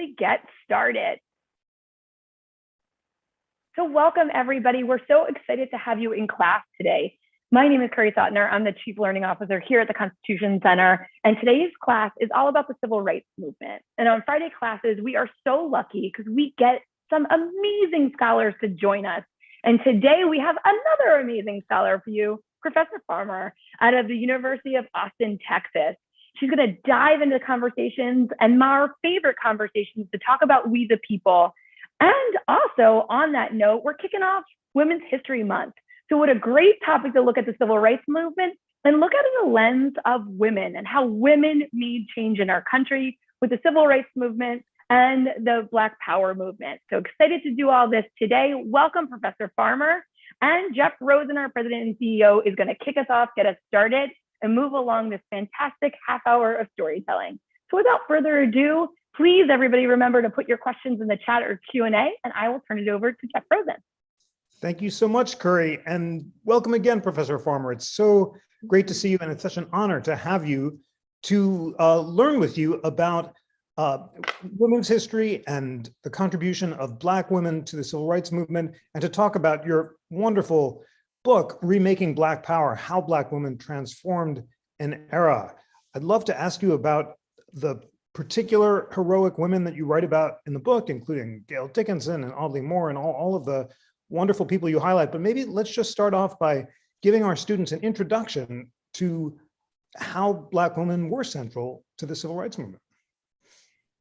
officially get started. So welcome everybody. We're so excited to have you in class today. My name is Curry Sotner. I'm the Chief Learning Officer here at the Constitution Center. And today's class is all about the civil rights movement. And on Friday classes, we are so lucky because we get some amazing scholars to join us. And today we have another amazing scholar for you, Professor Farmer out of the University of Austin, Texas. She's going to dive into conversations and our favorite conversations to talk about we the people. And also on that note, we're kicking off Women's History Month. So what a great topic to look at the civil rights movement and look at it in the lens of women and how women made change in our country with the civil rights movement and the Black Power movement. So excited to do all this today. Welcome, Professor Farmer. And Jeff Rosen, our president and CEO, is going to kick us off, get us started, and move along this fantastic half hour of storytelling. So without further ado, please, everybody, remember to put your questions in the chat or Q&A, and I will turn it over to Jeff Rosen. Thank you so much, Curry, and welcome again, Professor Farmer. It's so great to see you, and it's such an honor to have you to learn with you about women's history and the contribution of Black women to the civil rights movement, and to talk about your wonderful book, Remaking Black Power, How Black Women Transformed an Era. I'd love to ask you about the particular heroic women that you write about in the book, including Gail Dickinson and Audley Moore and all of the wonderful people you highlight, but maybe let's just start off by giving our students an introduction to how Black women were central to the civil rights movement.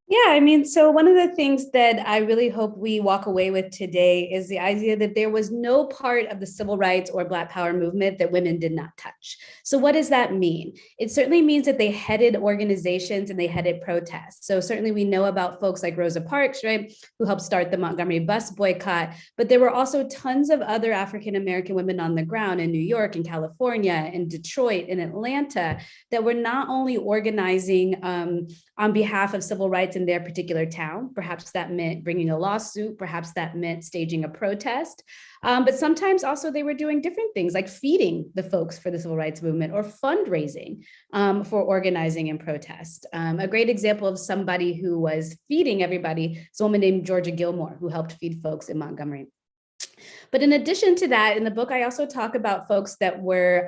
Yeah, so one of the things that I really hope we walk away with today is the idea that there was no part of the civil rights or Black Power movement that women did not touch. So what does that mean? It certainly means that they headed organizations and they headed protests. So certainly we know about folks like Rosa Parks, right, who helped start the Montgomery bus boycott, but there were also tons of other African-American women on the ground in New York and California and Detroit and Atlanta that were not only organizing on behalf of civil rights in their particular town. Perhaps that meant bringing a lawsuit, perhaps that meant staging a protest, but sometimes also they were doing different things like feeding the folks for the civil rights movement or fundraising for organizing and protest. A great example of somebody who was feeding everybody is a woman named Georgia Gilmore, who helped feed folks in Montgomery. But in addition to that, in the book, I also talk about folks that were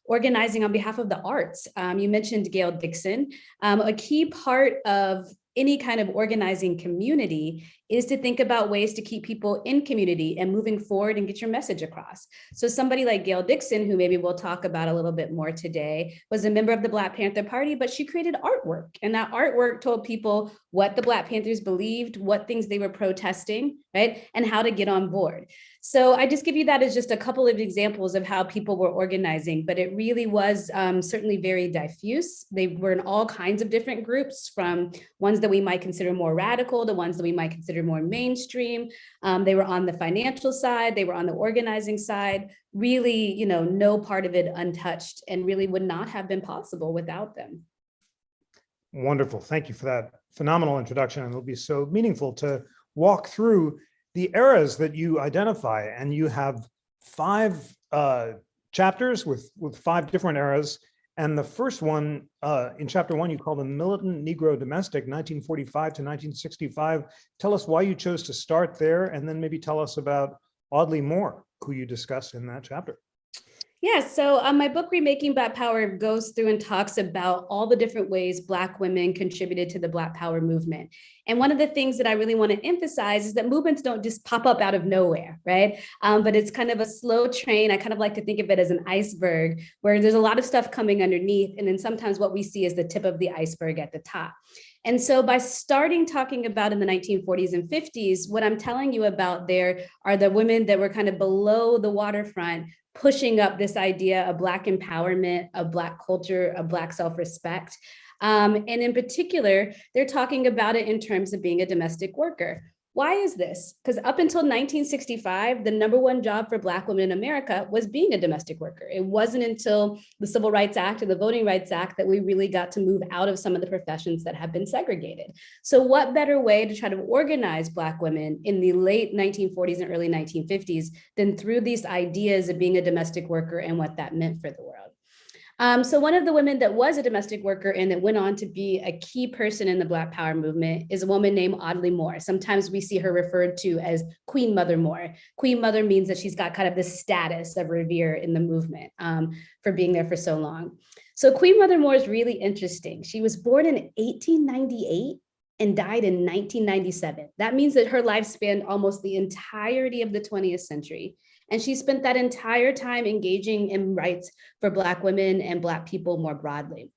organizing on behalf of the arts. You mentioned Gail Dixon. A key part of any kind of organizing community is to think about ways to keep people in community and moving forward and get your message across. So somebody like Gail Dixon, who maybe we'll talk about a little bit more today, was a member of the Black Panther Party, but she created artwork. And that artwork told people what the Black Panthers believed, what things they were protesting, right? And how to get on board. So I just give you that as just a couple of examples of how people were organizing, but it really was certainly very diffuse. They were in all kinds of different groups, from ones that we might consider more radical to ones that we might consider more mainstream. They were on the financial side, they were on the organizing side, really, no part of it untouched, and really would not have been possible without them. Wonderful, thank you for that phenomenal introduction. And it'll be so meaningful to walk through the eras that you identify, and you have 5 chapters with 5 different eras. And the first one, in chapter 1, you call the Militant Negro Domestic, 1945 to 1965. Tell us why you chose to start there, and then maybe tell us about Audley Moore, who you discuss in that chapter. Yeah, so my book, Remaking Black Power, goes through and talks about all the different ways Black women contributed to the Black Power movement. And one of the things that I really want to emphasize is that movements don't just pop up out of nowhere, right? But it's kind of a slow train. I kind of like to think of it as an iceberg, where there's a lot of stuff coming underneath. And then sometimes what we see is the tip of the iceberg at the top. And so by starting talking about in the 1940s and 50s, what I'm telling you about there are the women that were kind of below the waterfront, pushing up this idea of Black empowerment, of Black culture, of Black self-respect. And in particular, they're talking about it in terms of being a domestic worker. Why is this? Because up until 1965, the #1 job for Black women in America was being a domestic worker. It wasn't until the Civil Rights Act or the Voting Rights Act that we really got to move out of some of the professions that have been segregated. So what better way to try to organize Black women in the late 1940s and early 1950s than through these ideas of being a domestic worker and what that meant for the world? So one of the women that was a domestic worker and that went on to be a key person in the Black Power movement is a woman named Audley Moore. Sometimes we see her referred to as Queen Mother Moore. Queen Mother means that she's got kind of the status of revere in the movement for being there for so long. So Queen Mother Moore is really interesting. She was born in 1898 and died in 1997. That means that her life spanned almost the entirety of the 20th century. And she spent that entire time engaging in rights for Black women and Black people more broadly.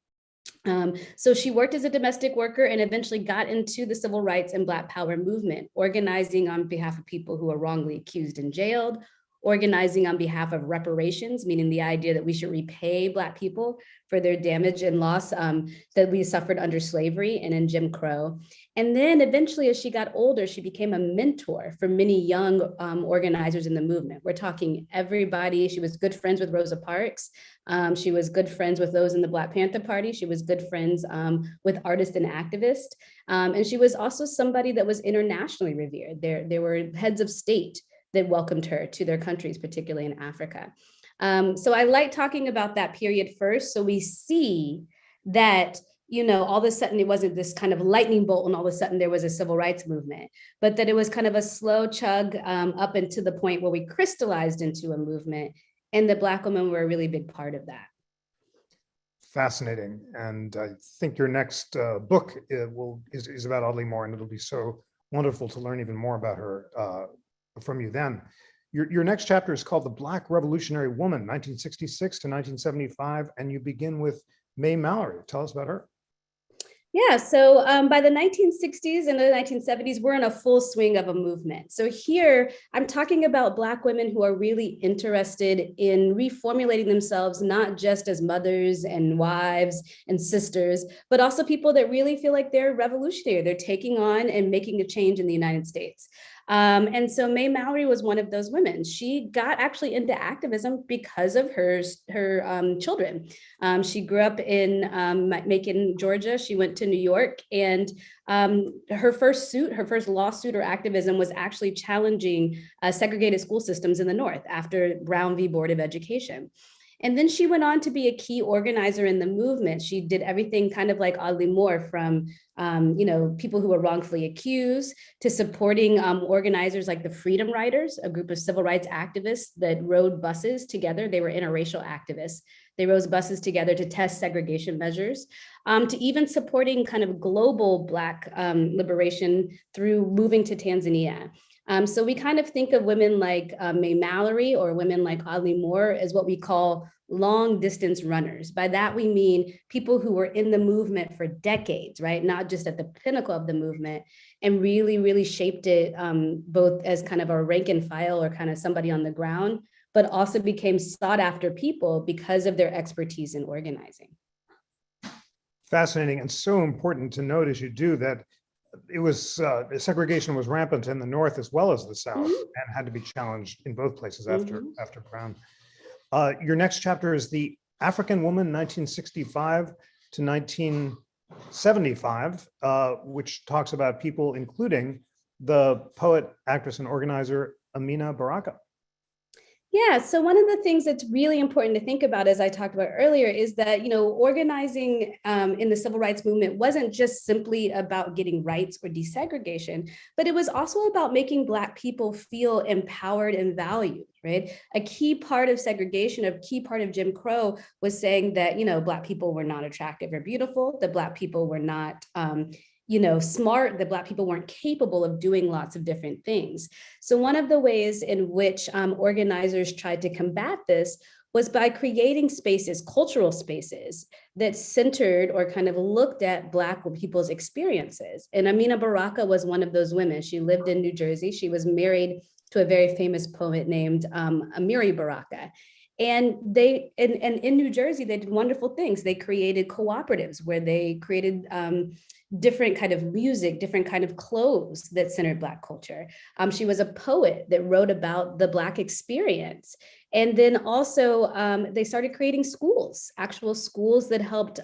So she worked as a domestic worker and eventually got into the civil rights and Black Power movement, organizing on behalf of people who were wrongly accused and jailed, organizing on behalf of reparations, meaning the idea that we should repay Black people for their damage and loss that we suffered under slavery and in Jim Crow. And then eventually, as she got older, she became a mentor for many young organizers in the movement. We're talking everybody. She was good friends with Rosa Parks. She was good friends with those in the Black Panther Party. She was good friends with artists and activists. And she was also somebody that was internationally revered. There were heads of state that welcomed her to their countries, particularly in Africa. So I like talking about that period first. So we see that, you know, all of a sudden it wasn't this kind of lightning bolt and all of a sudden there was a civil rights movement, but that it was kind of a slow chug up into the point where we crystallized into a movement, and that Black women were a really big part of that. Fascinating. And I think your next book is about Audley Moore, and it'll be so wonderful to learn even more about her from you then. Your next chapter is called The Black Revolutionary Woman, 1966 to 1975, and you begin with May Mallory. Tell us about her. Yeah, so by the 1960s and the 1970s, we're in a full swing of a movement. So here, I'm talking about Black women who are really interested in reformulating themselves, not just as mothers and wives and sisters, but also people that really feel like they're revolutionary. They're taking on and making a change in the United States. And so May Mallory was one of those women. She got actually into activism because of her children. She grew up in Macon, Georgia. She went to New York, and her first lawsuit or activism was actually challenging segregated school systems in the North after Brown v. Board of Education. And then she went on to be a key organizer in the movement. She did everything kind of like Audley Moore, from people who were wrongfully accused to supporting organizers like the Freedom Riders, a group of civil rights activists that rode buses together. They were interracial activists. They rode buses together to test segregation measures, to even supporting kind of global Black liberation through moving to Tanzania. So we kind of think of women like May Mallory or women like Audley Moore as what we call long distance runners. By that, we mean people who were in the movement for decades, right? Not just at the pinnacle of the movement, and really, really shaped it both as kind of a rank and file or kind of somebody on the ground, but also became sought after people because of their expertise in organizing. Fascinating, and so important to note as you do that it was segregation was rampant in the North as well as the South, and had to be challenged in both places after Brown. Your next chapter is The African Woman, 1965 to 1975, which talks about people including the poet, actress, and organizer Amina Baraka. Yeah, so one of the things that's really important to think about, as I talked about earlier, is that, organizing in the civil rights movement wasn't just simply about getting rights or desegregation, but it was also about making Black people feel empowered and valued, right? A key part of segregation, a key part of Jim Crow was saying that, Black people were not attractive or beautiful, that Black people were not smart, that Black people weren't capable of doing lots of different things. So one of the ways in which organizers tried to combat this was by creating spaces, cultural spaces, that centered or kind of looked at Black people's experiences. And Amina Baraka was one of those women. She lived in New Jersey. She was married to a very famous poet named Amiri Baraka. And in New Jersey, they did wonderful things. They created cooperatives where they created different kind of music, different kind of clothes that centered Black culture. She was a poet that wrote about the Black experience. And then also they started creating schools, actual schools that helped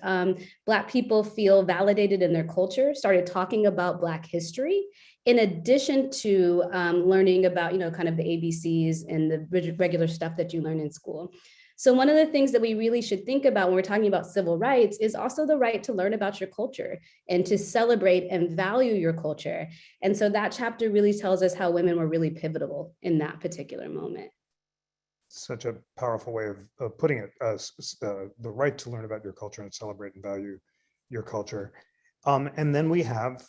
Black people feel validated in their culture, started talking about Black history, in addition to learning about, kind of the ABCs and the regular stuff that you learn in school. So one of the things that we really should think about when we're talking about civil rights is also the right to learn about your culture and to celebrate and value your culture. And so that chapter really tells us how women were really pivotal in that particular moment. Such a powerful way of putting it, the right to learn about your culture and celebrate and value your culture. And then we have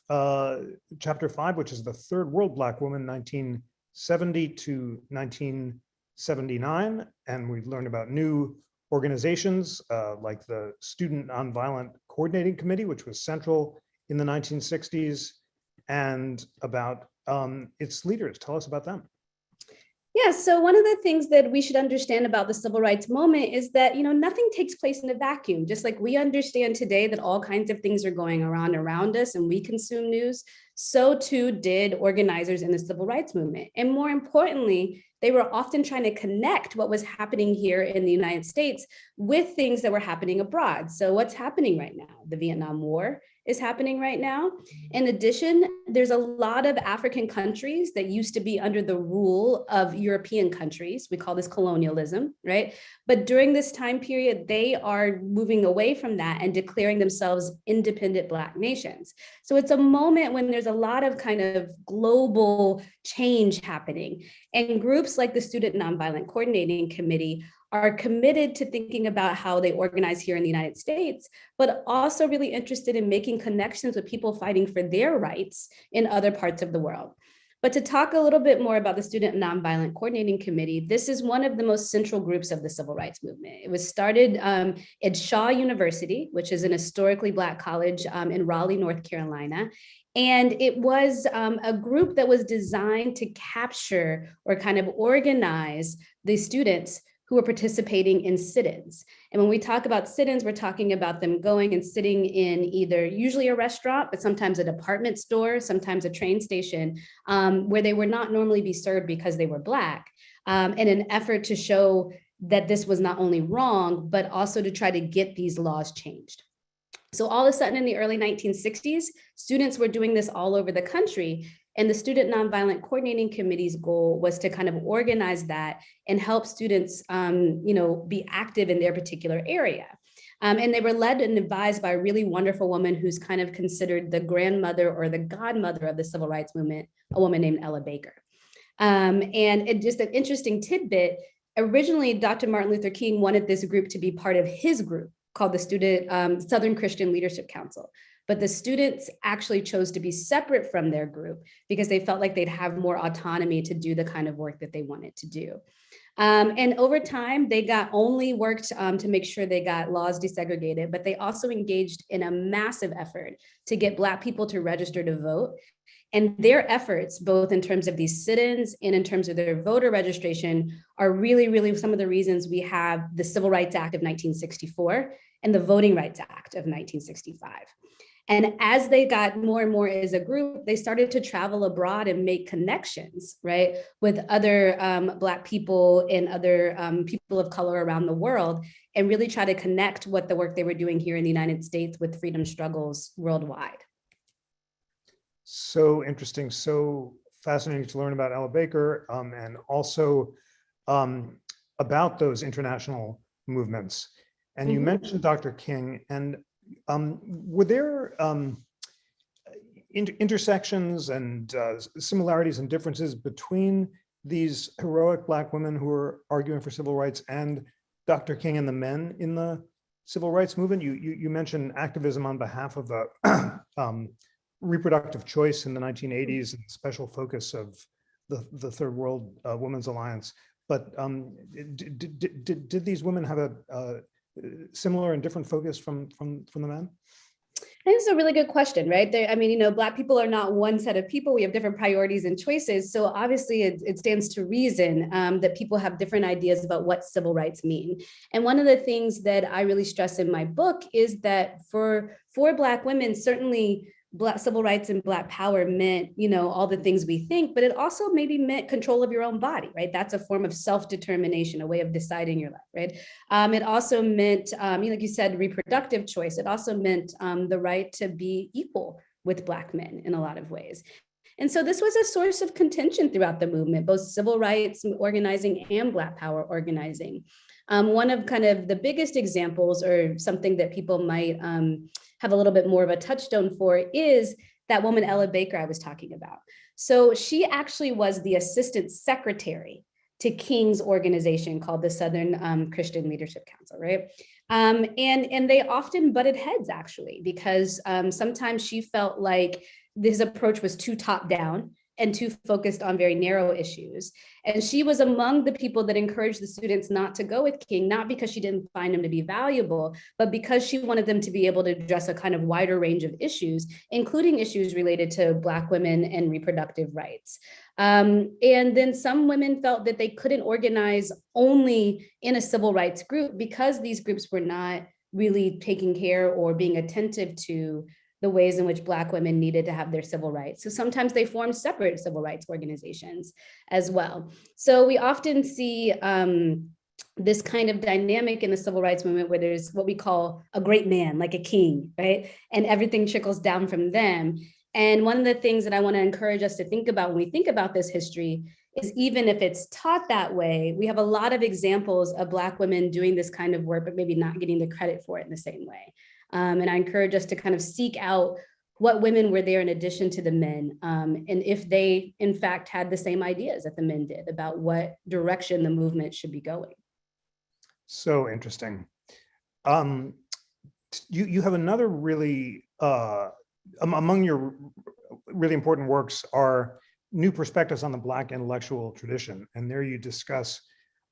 chapter 5, which is the Third World Black Woman, 1970 to 1979. And we've learned about new organizations like the Student Nonviolent Coordinating Committee, which was central in the 1960s, and about its leaders. Tell us about them. Yeah, so one of the things that we should understand about the civil rights moment is that, nothing takes place in a vacuum. Just like we understand today that all kinds of things are going around us and we consume news, so too did organizers in the civil rights movement. And more importantly, they were often trying to connect what was happening here in the United States with things that were happening abroad. So what's happening right now? The Vietnam War is happening right now. In addition, there's a lot of African countries that used to be under the rule of European countries. We call this colonialism, right? But during this time period, they are moving away from that and declaring themselves independent Black nations. So it's a moment when there's a lot of kind of global change happening. And groups like the Student Nonviolent Coordinating Committee are committed to thinking about how they organize here in the United States, but also really interested in making connections with people fighting for their rights in other parts of the world. But to talk a little bit more about the Student Nonviolent Coordinating Committee, this is one of the most central groups of the civil rights movement. It was started at Shaw University, which is an historically Black college in Raleigh, North Carolina. And it was a group that was designed to capture or kind of organize the students who were participating in sit-ins. And when we talk about sit-ins, we're talking about them going and sitting in either usually a restaurant, but sometimes a department store, sometimes a train station, where they would not normally be served because they were Black, in an effort to show that this was not only wrong, but also to try to get these laws changed. So all of a sudden in the early 1960s, students were doing this all over the country. And the Student Nonviolent Coordinating Committee's goal was to kind of organize that and help students, be active in their particular area. And they were led and advised by a really wonderful woman who's kind of considered the grandmother or the godmother of the civil rights movement, a woman named Ella Baker. And it just an interesting tidbit, originally Dr. Martin Luther King wanted this group to be part of his group called the Southern Christian Leadership Council. But the students actually chose to be separate from their group because they felt like they'd have more autonomy to do the kind of work that they wanted to do. And over time, they worked to make sure they got laws desegregated, but they also engaged in a massive effort to get Black people to register to vote. And their efforts, both in terms of these sit-ins and in terms of their voter registration, are really, really some of the reasons we have the Civil Rights Act of 1964 and the Voting Rights Act of 1965. And as they got more and more as a group, they started to travel abroad and make connections, right, with other Black people and other people of color around the world, and really try to connect what the work they were doing here in the United States with freedom struggles worldwide. So interesting, so fascinating to learn about Ella Baker, and also about those international movements. And you mentioned Dr. King, and were there intersections and similarities and differences between these heroic Black women who were arguing for civil rights and Dr. King and the men in the civil rights movement? You mentioned activism on behalf of the reproductive choice in the 1980s and special focus of the Third World Women's Alliance. But did these women have a similar and different focus from the men? I think it's a really good question, right? Black people are not one set of people. We have different priorities and choices. So obviously it stands to reason that people have different ideas about what civil rights mean. And one of the things that I really stress in my book is that for Black women, certainly Black civil rights and Black power meant, all the things we think, but it also maybe meant control of your own body, right? That's a form of self-determination, a way of deciding your life, right? It also meant, like you said, reproductive choice. It also meant the right to be equal with Black men in a lot of ways. And so this was a source of contention throughout the movement, both civil rights organizing and Black power organizing. One of kind of the biggest examples, or something that people might have a little bit more of a touchstone for, is that woman, Ella Baker, I was talking about. So she actually was the assistant secretary to King's organization called the Southern Christian Leadership Council, right? And they often butted heads, actually, because sometimes she felt like this approach was too top down and too focused on very narrow issues. And she was among the people that encouraged the students not to go with King, not because she didn't find him to be valuable, but because she wanted them to be able to address a kind of wider range of issues, including issues related to Black women and reproductive rights. And then some women felt that they couldn't organize only in a civil rights group because these groups were not really taking care or being attentive to the ways in which Black women needed to have their civil rights. So sometimes they formed separate civil rights organizations as well. So we often see this kind of dynamic in the civil rights movement where there's what we call a great man, like a king, right? And everything trickles down from them. And one of the things that I want to encourage us to think about when we think about this history is, even if it's taught that way, we have a lot of examples of Black women doing this kind of work, but maybe not getting the credit for it in the same way. And I encourage us to kind of seek out what women were there in addition to the men, and if they, in fact, had the same ideas that the men did about what direction the movement should be going. So interesting. You have another really, among your really important works are New Perspectives on the Black Intellectual Tradition. And there you discuss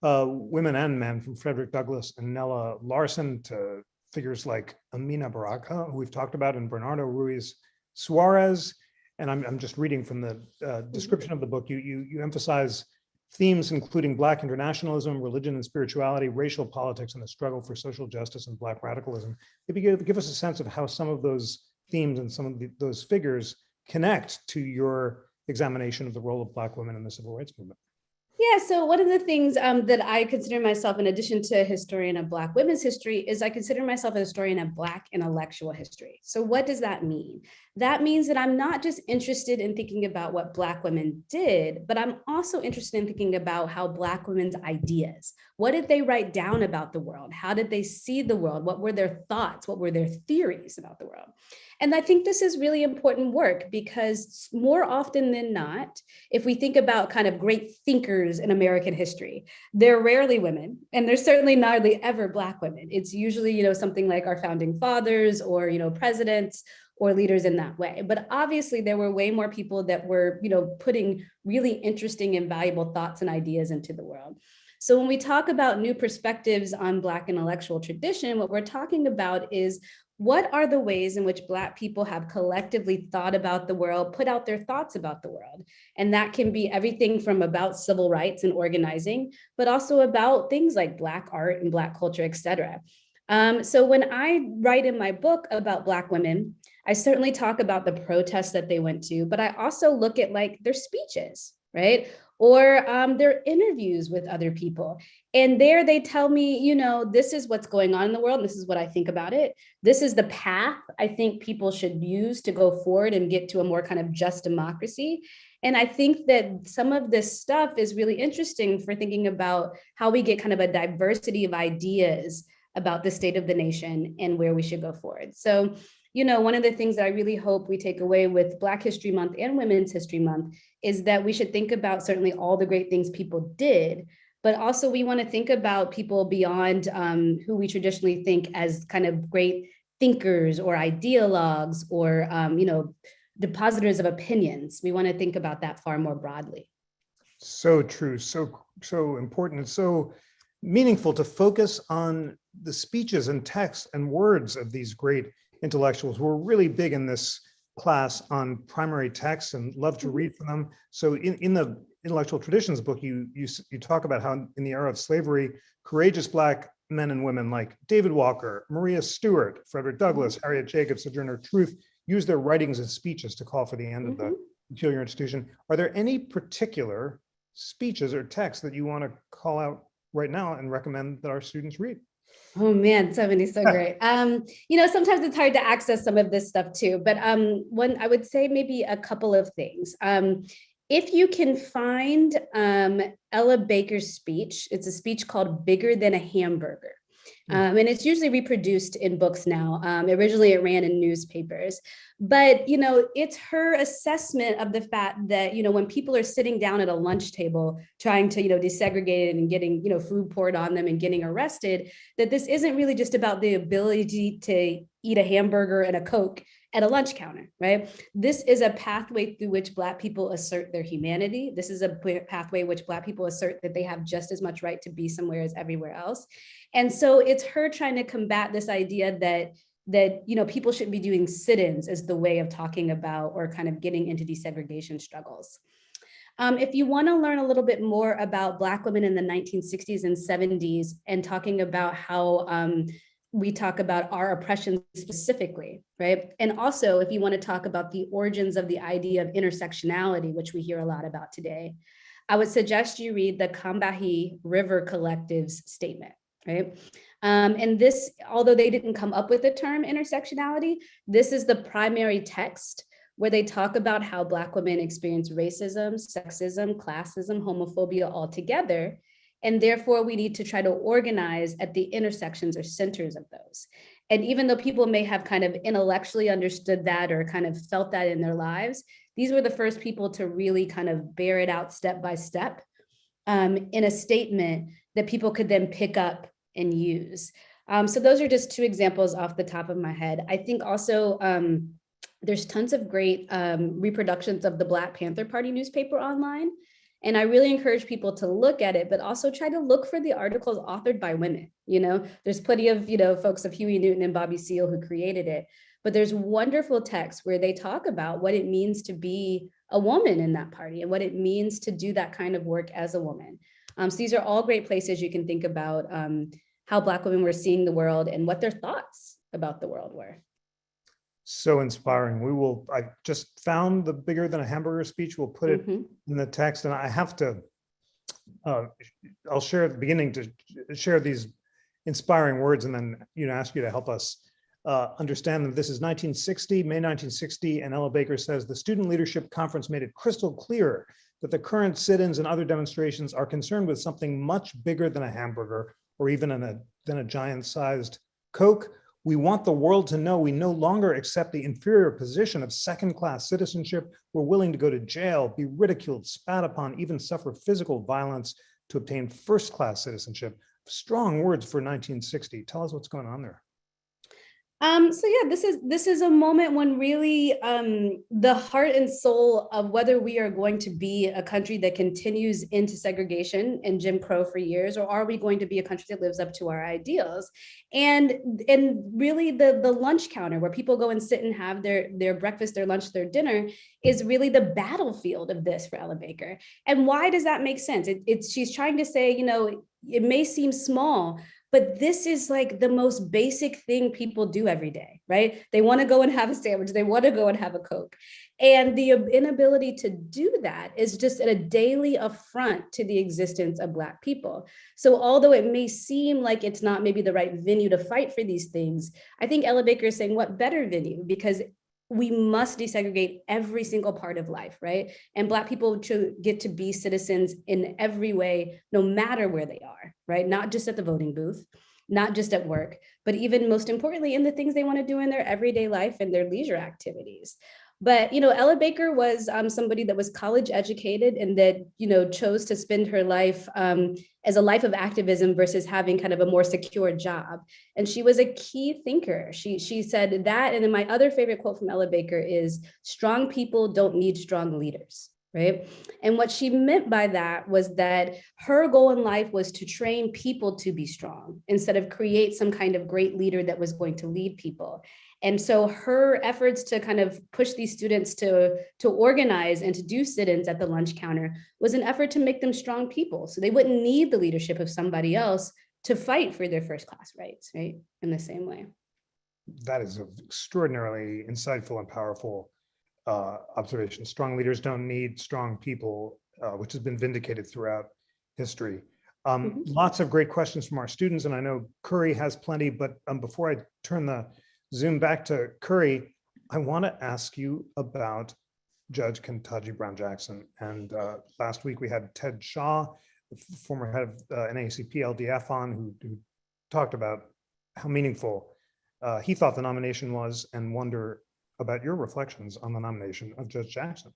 women and men, from Frederick Douglass and Nella Larson to figures like Amina Baraka, who we've talked about, and Bernardo Ruiz Suarez. And I'm just reading from the description of the book. You emphasize themes including Black internationalism, religion and spirituality, racial politics, and the struggle for social justice and Black radicalism. Maybe give us a sense of how some of those themes and some of those figures connect to your examination of the role of Black women in the civil rights movement. Yeah, so one of the things that I consider myself, in addition to a historian of Black women's history, is I consider myself a historian of Black intellectual history. So what does that mean? That means that I'm not just interested in thinking about what Black women did, but I'm also interested in thinking about how Black women's ideas, what did they write down about the world? How did they see the world? What were their thoughts? What were their theories about the world? And I think this is really important work, because more often than not, if we think about kind of great thinkers in American history, they're rarely women, and they're certainly hardly ever Black women. It's usually, something like our founding fathers or, presidents or leaders in that way. But obviously there were way more people that were, putting really interesting and valuable thoughts and ideas into the world. So when we talk about New Perspectives on Black Intellectual Tradition, what we're talking about is, what are the ways in which Black people have collectively thought about the world, put out their thoughts about the world? And that can be everything from about civil rights and organizing, but also about things like Black art and Black culture, et cetera. So when I write in my book about Black women, I certainly talk about the protests that they went to, but I also look at like their speeches, right? Or their interviews with other people. And there they tell me, this is what's going on in the world. This is what I think about it. This is the path I think people should use to go forward and get to a more kind of just democracy. And I think that some of this stuff is really interesting for thinking about how we get kind of a diversity of ideas about the state of the nation and where we should go forward. So, one of the things that I really hope we take away with Black History Month and Women's History Month is that we should think about certainly all the great things people did, but also we want to think about people beyond who we traditionally think as kind of great thinkers or ideologues or, depositors of opinions. We want to think about that far more broadly. So true, so important, and so meaningful to focus on the speeches and texts and words of these great intellectuals. We're really big in this class on primary texts and love to read from them. So in the Intellectual Traditions book, you talk about how in the era of slavery, courageous Black men and women like David Walker, Maria Stewart, Frederick Douglass, Harriet Jacobs, Sojourner Truth used their writings and speeches to call for the end of the peculiar institution. Are there any particular speeches or texts that you want to call out right now and recommend that our students read? Oh man, so many, so great. Sometimes it's hard to access some of this stuff too, but one, I would say maybe a couple of things. If you can find Ella Baker's speech, it's a speech called Bigger Than a Hamburger. And it's usually reproduced in books now. Originally, it ran in newspapers. But, it's her assessment of the fact that, when people are sitting down at a lunch table trying to, desegregate it and getting, food poured on them and getting arrested, that this isn't really just about the ability to eat a hamburger and a Coke at a lunch counter, right? This is a pathway through which Black people assert their humanity. This is a pathway which Black people assert that they have just as much right to be somewhere as everywhere else. And so it's her trying to combat this idea that people shouldn't be doing sit-ins as the way of talking about or kind of getting into desegregation struggles. If you want to learn a little bit more about Black women in the 1960s and 70s and talking about how we talk about our oppression specifically, right? And also, if you want to talk about the origins of the idea of intersectionality, which we hear a lot about today, I would suggest you read the Combahee River Collective's statement, right? And this, although they didn't come up with the term intersectionality, this is the primary text where they talk about how Black women experience racism, sexism, classism, homophobia all together. And therefore, we need to try to organize at the intersections or centers of those. And even though people may have kind of intellectually understood that or kind of felt that in their lives, these were the first people to really kind of bear it out step by step in a statement that people could then pick up and use. So those are just two examples off the top of my head. I think also there's tons of great reproductions of the Black Panther Party newspaper online. And I really encourage people to look at it, but also try to look for the articles authored by women. There's plenty of, folks of Huey Newton and Bobby Seale who created it, but there's wonderful texts where they talk about what it means to be a woman in that party and what it means to do that kind of work as a woman. So these are all great places you can think about how Black women were seeing the world and what their thoughts about the world were. So inspiring. I just found the Bigger Than a Hamburger speech. We'll put it in the text. And I have to, I'll share at the beginning to share these inspiring words and then, ask you to help us understand that this is May 1960, and Ella Baker says, the Student Leadership Conference made it crystal clear that the current sit-ins and other demonstrations are concerned with something much bigger than a hamburger or even than a giant-sized Coke. We want the world to know we no longer accept the inferior position of second-class citizenship. We're willing to go to jail, be ridiculed, spat upon, even suffer physical violence to obtain first-class citizenship. Strong words for 1960. Tell us what's going on there. So yeah, this is a moment when really the heart and soul of whether we are going to be a country that continues into segregation and Jim Crow for years, or are we going to be a country that lives up to our ideals? And really the lunch counter where people go and sit and have their breakfast, their lunch, their dinner is really the battlefield of this for Ella Baker. And why does that make sense? She's trying to say, it may seem small, but this is like the most basic thing people do every day, right? They want to go and have a sandwich. They want to go and have a Coke. And the inability to do that is just a daily affront to the existence of Black people. So although it may seem like it's not maybe the right venue to fight for these things, I think Ella Baker is saying, what better venue? Because we must desegregate every single part of life, right? And Black people get to be citizens in every way, no matter where they are, right? Not just at the voting booth, not just at work, but even most importantly, in the things they want to do in their everyday life and their leisure activities. But, Ella Baker was somebody that was college educated and that, chose to spend her life as a life of activism versus having kind of a more secure job. And she was a key thinker. She said that. And then my other favorite quote from Ella Baker is, strong people don't need strong leaders. Right. And what she meant by that was that her goal in life was to train people to be strong instead of create some kind of great leader that was going to lead people. And so her efforts to kind of push these students to organize and to do sit-ins at the lunch counter was an effort to make them strong people. So they wouldn't need the leadership of somebody else to fight for their first class rights, right? In the same way. That is an extraordinarily insightful and powerful observation. Strong leaders don't need strong people, which has been vindicated throughout history. Lots of great questions from our students, and I know Curry has plenty, but before I turn the Zoom back to Curry, I want to ask you about Judge Ketanji Brown Jackson. And last week we had Ted Shaw, the former head of NAACP LDF, on who talked about how meaningful he thought the nomination was, and wonder about your reflections on the nomination of Judge Jackson.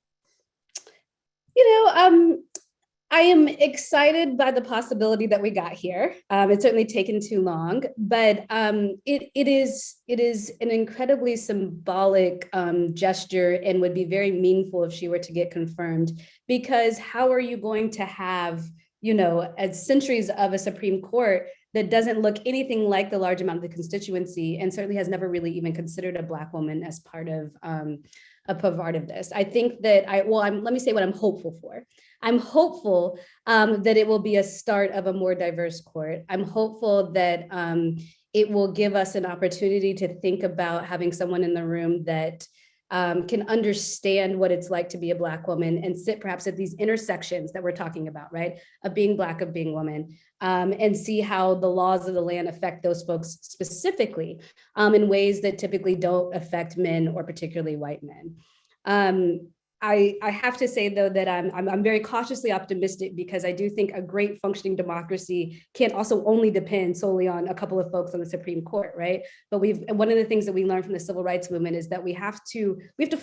I am excited by the possibility that we got here. It's certainly taken too long, but it is an incredibly symbolic gesture, and would be very meaningful if she were to get confirmed, because how are you going to have, as centuries of a Supreme Court that doesn't look anything like the large amount of the constituency, and certainly has never really even considered a Black woman as part of this. I think that let me say what I'm hopeful for. I'm hopeful that it will be a start of a more diverse court. I'm hopeful that it will give us an opportunity to think about having someone in the room that can understand what it's like to be a Black woman, and sit perhaps at these intersections that we're talking about, right? Of being Black, of being woman, and see how the laws of the land affect those folks specifically in ways that typically don't affect men, or particularly white men. I have to say, though, that I'm very cautiously optimistic, because I do think a great functioning democracy can't also only depend solely on a couple of folks on the Supreme Court, right? But one of the things that we learned from the civil rights movement is that we have to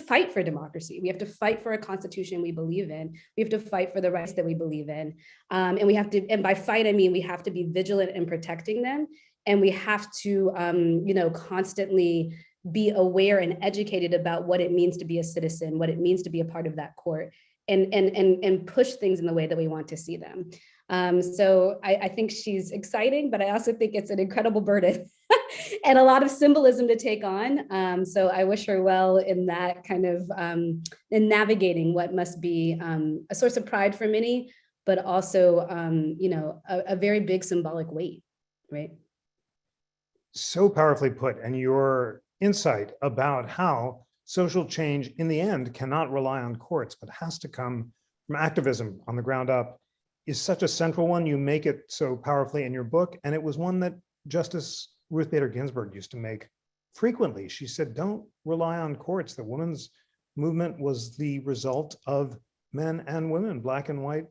fight for democracy. We have to fight for a constitution we believe in. We have to fight for the rights that we believe in, and by fight I mean we have to be vigilant in protecting them, and we have to constantly be aware and educated about what it means to be a citizen, what it means to be a part of that court, and push things in the way that we want to see them. So I think she's exciting, but I also think it's an incredible burden and a lot of symbolism to take on. So I wish her well in that kind of, in navigating what must be a source of pride for many, but also, a very big symbolic weight, right? So powerfully put, and your insight about how social change in the end cannot rely on courts, but has to come from activism on the ground up, is such a central one. You make it so powerfully in your book, and it was one that Justice Ruth Bader Ginsburg used to make frequently. She said, don't rely on courts. The women's movement was the result of men and women, Black and white,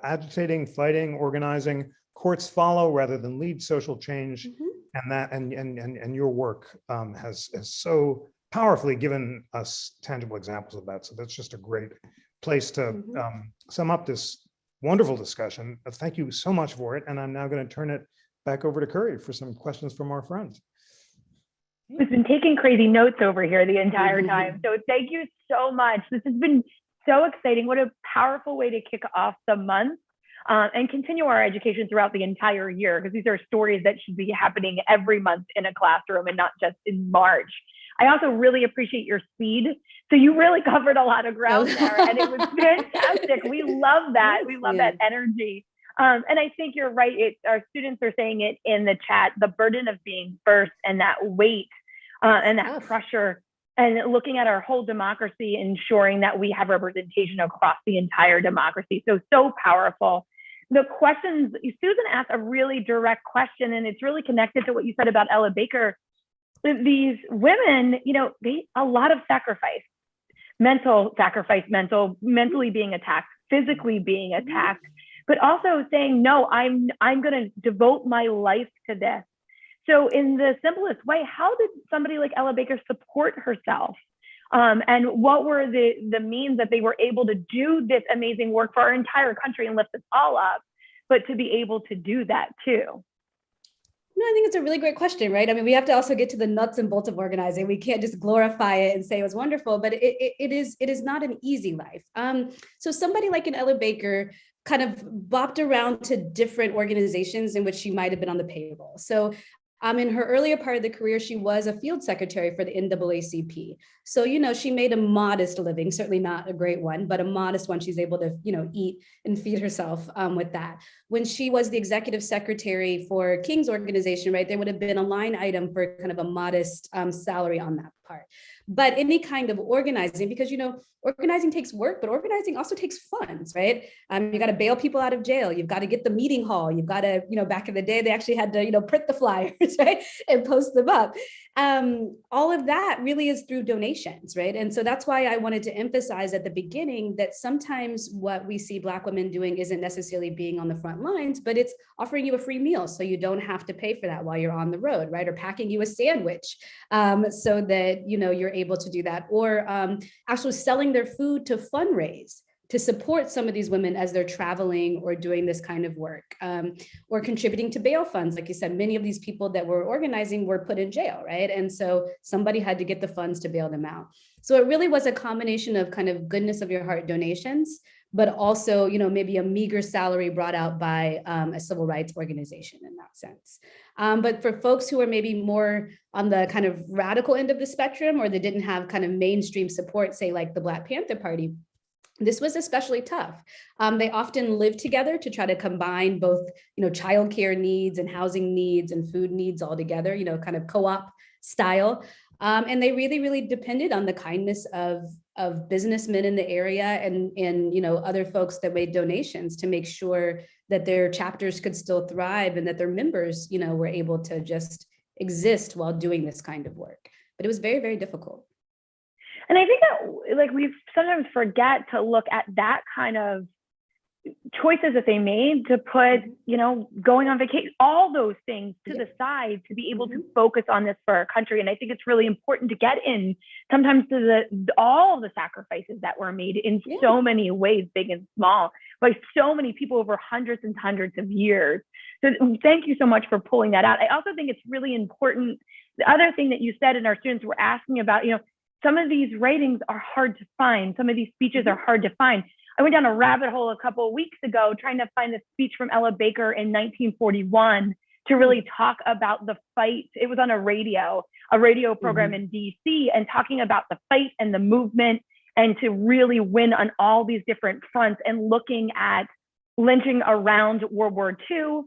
agitating, fighting, organizing. Courts follow rather than lead social change. Mm-hmm. And your work has so powerfully given us tangible examples of that. So that's just a great place to sum up this wonderful discussion. Thank you so much for it. And I'm now going to turn it back over to Curry for some questions from our friends. We've been taking crazy notes over here the entire time. So thank you so much. This has been so exciting. What a powerful way to kick off the month. And continue our education throughout the entire year, because these are stories that should be happening every month in a classroom and not just in March. I also really appreciate your speed. So you really covered a lot of ground there, and it was fantastic. We love that. We love that energy. And I think you're right. Our students are saying it in the chat, the burden of being first, and that weight and that pressure, and looking at our whole democracy, ensuring that we have representation across the entire democracy. So powerful. The questions, Susan asked a really direct question, and it's really connected to what you said about Ella Baker. These women, a lot of sacrifice, mentally being attacked, physically being attacked, but also saying, no, I'm going to devote my life to this. So in the simplest way, how did somebody like Ella Baker support herself? And what were the means that they were able to do this amazing work for our entire country and lift us all up, but to be able to do that too? No, I think it's a really great question, right? I mean, we have to also get to the nuts and bolts of organizing. We can't just glorify it and say it was wonderful, but it is not an easy life. So somebody like an Ella Baker kind of bopped around to different organizations in which she might have been on the payroll. So in her earlier part of the career, she was a field secretary for the NAACP. So, she made a modest living, certainly not a great one, but a modest one. She's able to, eat and feed herself with that. When she was the executive secretary for King's organization, right, there would have been a line item for kind of a modest salary on that part. But any kind of organizing, because, organizing takes work, but organizing also takes funds, right? You got to bail people out of jail. You've got to get the meeting hall. You've got to, back in the day, they actually had to, print the flyers, right? And post them up. All of that really is through donations, right? And so that's why I wanted to emphasize at the beginning that sometimes what we see Black women doing isn't necessarily being on the front lines, but it's offering you a free meal so you don't have to pay for that while you're on the road, right? Or packing you a sandwich so that, you're able to do that, or actually selling their food to fundraise to support some of these women as they're traveling or doing this kind of work, or contributing to bail funds. Like you said, many of these people that were organizing were put in jail, right? And so somebody had to get the funds to bail them out. So it really was a combination of kind of goodness of your heart donations, but also, maybe a meager salary brought out by a civil rights organization in that sense. But for folks who are maybe more on the kind of radical end of the spectrum, or they didn't have kind of mainstream support, say like the Black Panther Party, this was especially tough. They often lived together to try to combine both, childcare needs and housing needs and food needs all together, kind of co-op style. And they really, really depended on the kindness of businessmen in the area and other folks that made donations to make sure that their chapters could still thrive and that their members, were able to just exist while doing this kind of work. But it was very, very difficult. And I think that we sometimes forget to look at that kind of choices that they made to put, going on vacation, all those things to the side to be able to focus on this for our country. And I think it's really important to get in sometimes to all of the sacrifices that were made in so many ways, big and small, by so many people over hundreds and hundreds of years. So thank you so much for pulling that out. I also think it's really important. The other thing that you said, and our students were asking about, some of these writings are hard to find. Some of these speeches are hard to find. I went down a rabbit hole a couple of weeks ago trying to find a speech from Ella Baker in 1941 to really talk about the fight. It was on a radio program in DC, and talking about the fight and the movement, and to really win on all these different fronts, and looking at lynching around World War II,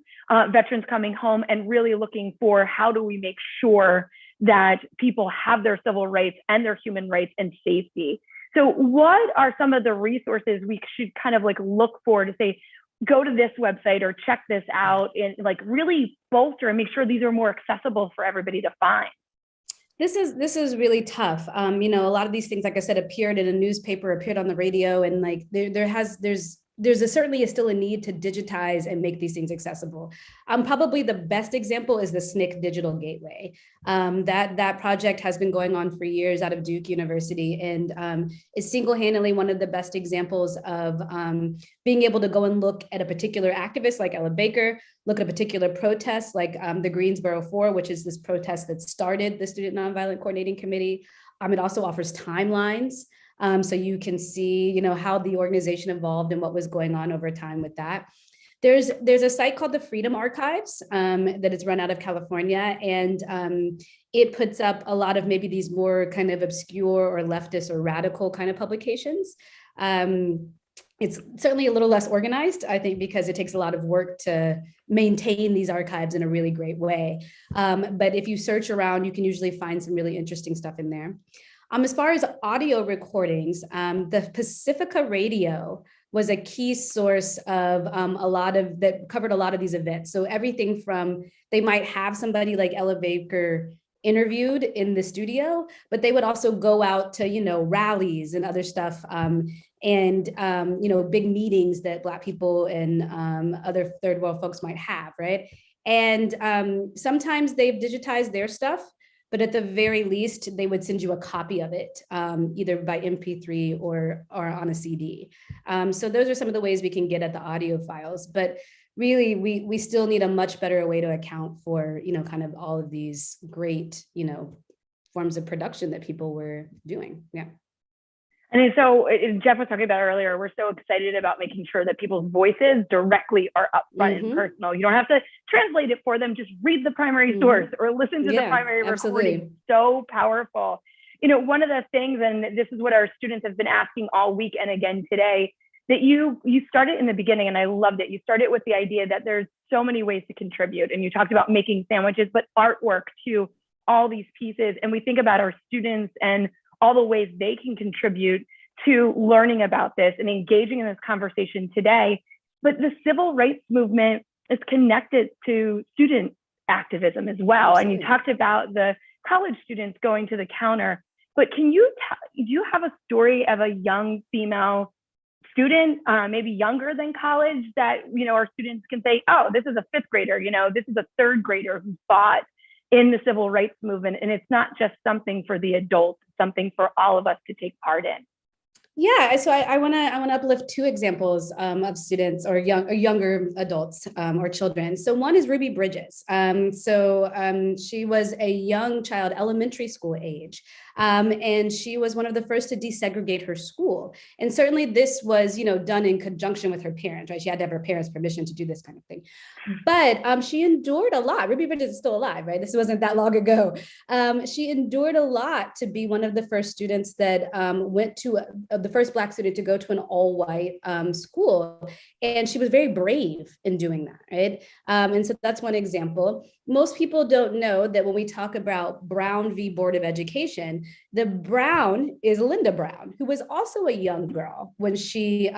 veterans coming home, and really looking for how do we make sure that people have their civil rights and their human rights and safety. So what are some of the resources we should kind of look for to say, go to this website or check this out, and really bolster and make sure these are more accessible for everybody to find? This is really tough. A lot of these things, like I said, appeared in a newspaper, appeared on the radio, and there's certainly still a need to digitize and make these things accessible. Probably the best example is the SNCC Digital Gateway. That project has been going on for years out of Duke University, and is single-handedly one of the best examples of being able to go and look at a particular activist like Ella Baker, look at a particular protest like the Greensboro 4, which is this protest that started the Student Nonviolent Coordinating Committee. It also offers timelines. So you can see, how the organization evolved and what was going on over time with that. There's a site called the Freedom Archives that is run out of California, and it puts up a lot of maybe these more kind of obscure or leftist or radical kind of publications. It's certainly a little less organized, I think, because it takes a lot of work to maintain these archives in a really great way. But if you search around, you can usually find some really interesting stuff in there. As far as audio recordings, the Pacifica Radio was a key source of that covered a lot of these events. So everything from, they might have somebody like Ella Baker interviewed in the studio, but they would also go out to, rallies and other stuff, and big meetings that Black people and other third world folks might have, right? And sometimes they've digitized their stuff, but at the very least, they would send you a copy of it, either by MP3 or on a CD. So those are some of the ways we can get at the audio files. But really, we still need a much better way to account for, kind of all of these great, forms of production that people were doing. Yeah. And so Jeff was talking about earlier, we're so excited about making sure that people's voices directly are upfront and personal. You don't have to translate it for them, just read the primary source or listen to the primary recording. So powerful. One of the things, and this is what our students have been asking all week and again today, that you started in the beginning, and I loved it. You started with the idea that there's so many ways to contribute, and you talked about making sandwiches, but artwork too all these pieces, and we think about our students and all the ways they can contribute to learning about this and engaging in this conversation today. But the civil rights movement is connected to student activism as well. Absolutely. And you talked about the college students going to the counter, but do you have a story of a young female student, maybe younger than college, that, our students can say, oh, this is a fifth grader, this is a third grader who fought in the civil rights movement. And it's not just something for the adults, it's something for all of us to take part in. Yeah, so I want to uplift two examples of students or younger adults or children. So one is Ruby Bridges. She was a young child, elementary school age, and she was one of the first to desegregate her school. And certainly this was, done in conjunction with her parents, right? She had to have her parents' permission to do this kind of thing. But she endured a lot. Ruby Bridges is still alive, right? This wasn't that long ago. She endured a lot to be one of the first students that went to the first Black student to go to an all-white school. And she was very brave in doing that, right? And so that's one example. Most people don't know that when we talk about Brown v. Board of Education, the Brown is Linda Brown, who was also a young girl when she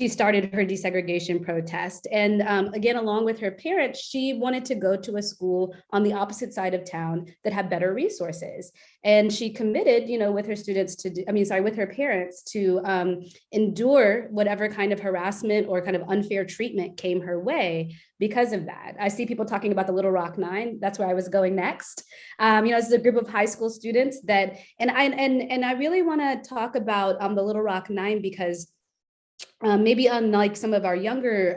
started her desegregation protest. And again, along with her parents, she wanted to go to a school on the opposite side of town that had better resources. And she committed, with her students with her parents to endure whatever kind of harassment or kind of unfair treatment came her way because of that. I see people talking about the Little Rock Nine. That's where I was going next. This is a group of high school students that, and I really want to talk about the Little Rock Nine because maybe unlike some of our younger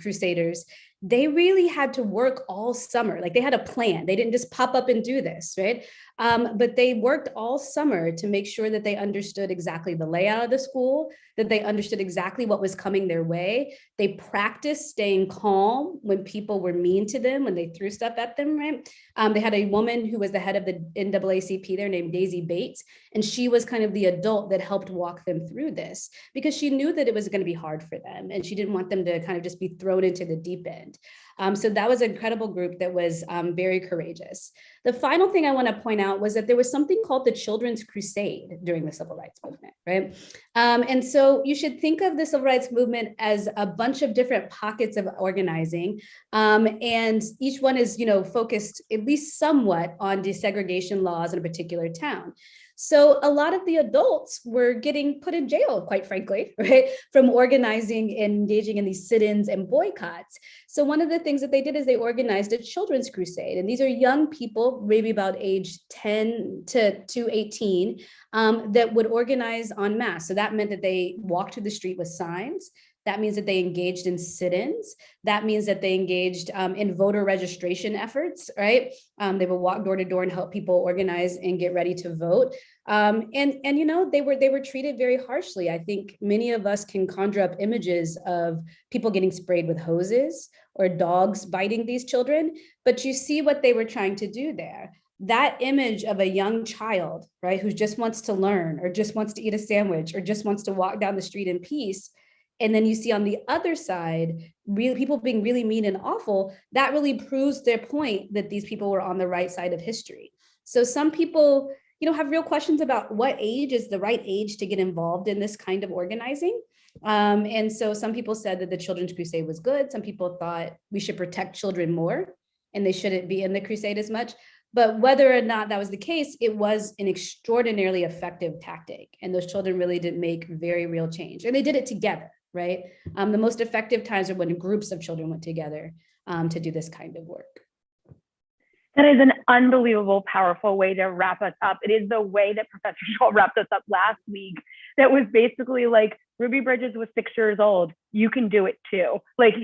crusaders, they really had to work all summer. Like they had a plan. They didn't just pop up and do this, right? But they worked all summer to make sure that they understood exactly the layout of the school, that they understood exactly what was coming their way. They practiced staying calm when people were mean to them, when they threw stuff at them, right? They had a woman who was the head of the NAACP there named Daisy Bates, and she was kind of the adult that helped walk them through this because she knew that it was going to be hard for them and she didn't want them to kind of just be thrown into the deep end. So that was an incredible group that was very courageous. The final thing I want to point out was that there was something called the Children's Crusade during the Civil Rights Movement, right? And so you should think of the Civil Rights Movement as a bunch of different pockets of organizing. And each one is, focused at least somewhat on desegregation laws in a particular town. So a lot of the adults were getting put in jail, quite frankly, right, from organizing and engaging in these sit-ins and boycotts. So one of the things that they did is they organized a children's crusade. And these are young people, maybe about age 10 to 18, that would organize en masse. So that meant that they walked through the street with signs. That means that they engaged in sit-ins. That means that they engaged in voter registration efforts, right? They would walk door to door and help people organize and get ready to vote. They were treated very harshly. I think many of us can conjure up images of people getting sprayed with hoses or dogs biting these children, but you see what they were trying to do there. That image of a young child, right, who just wants to learn or just wants to eat a sandwich or just wants to walk down the street in peace. And then you see on the other side, people being really mean and awful, that really proves their point that these people were on the right side of history. So some people, have real questions about what age is the right age to get involved in this kind of organizing. And so some people said that the Children's Crusade was good. Some people thought we should protect children more and they shouldn't be in the crusade as much. But whether or not that was the case, it was an extraordinarily effective tactic. And those children really did make very real change. And they did it together. Right? The most effective times are when groups of children went together to do this kind of work. That is an unbelievable, powerful way to wrap us up. It is the way that Professor Shaw wrapped us up last week. That was basically like, Ruby Bridges was 6 years old. You can do it too. Like,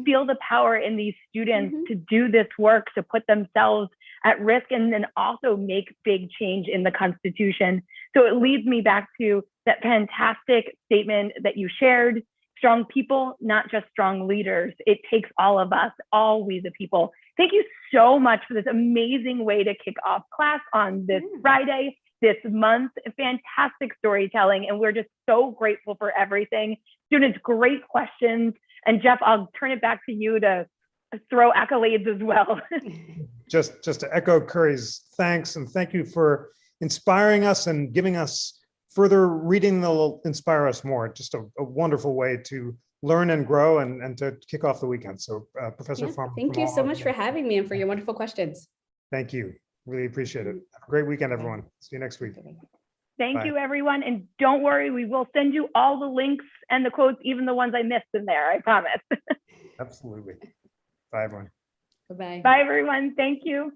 feel the power in these students to do this work, to put themselves at risk, and then also make big change in the Constitution. So it leads me back to that fantastic statement that you shared. Strong people, not just strong leaders. It takes all of us, all we the people. Thank you so much for this amazing way to kick off class on this Friday, this month. Fantastic storytelling. And we're just so grateful for everything. Students, great questions. And Jeff, I'll turn it back to you to throw accolades as well. just to echo Curry's thanks, and thank you for inspiring us and giving us further reading that will inspire us more. Just a wonderful way to learn and grow and to kick off the weekend. So Professor Farmer. Thank you so much for having me and for your wonderful questions. Thank you. Really appreciate it. Have a great weekend, everyone. See you next week. Thank Bye. you, everyone. And don't worry, we will send you all the links and the quotes, even the ones I missed in there, I promise. Absolutely. Bye, everyone. Bye-bye. Bye, everyone. Thank you.